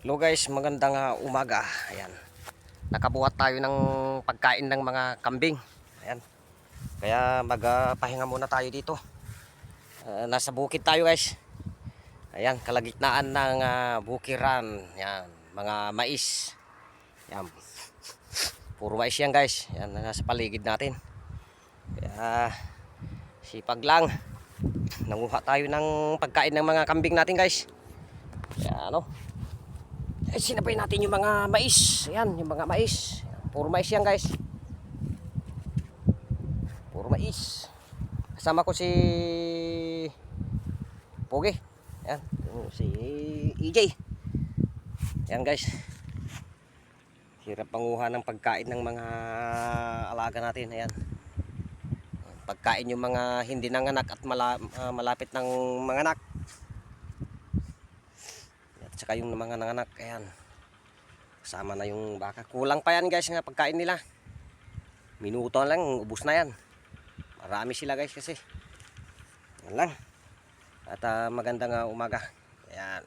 Hello guys, magandang umaga. Ayan. Nakabuhat tayo ng pagkain ng mga kambing. Ayan. Kaya magpahinga muna tayo dito. Nasa bukid tayo guys. Ayan, kalagitnaan ng bukiran. Ayan, mga mais. Ayan. Puro mais yan guys. Ayan, nasa paligid natin. Kaya sipag lang. Nanguha tayo ng pagkain ng mga kambing natin guys. Kaya ano, sinapay natin yung mga mais. Ayan, yung mga mais. Puro mais yan guys. Puro mais. Kasama ko si Pogi. Ayan, si EJ. Ayan guys. Hirap panguha ng pagkain ng mga alaga natin. Ayan. Pagkain yung mga hindi nanganak at malapit ng manganak. At saka yung mga nanganak. Ayan. Kasama na yung baka. Kulang pa yan guys nga pagkain nila. Minuto lang, ubos na yan. Marami sila guys kasi. Yan lang. At magandang umaga. Ayan.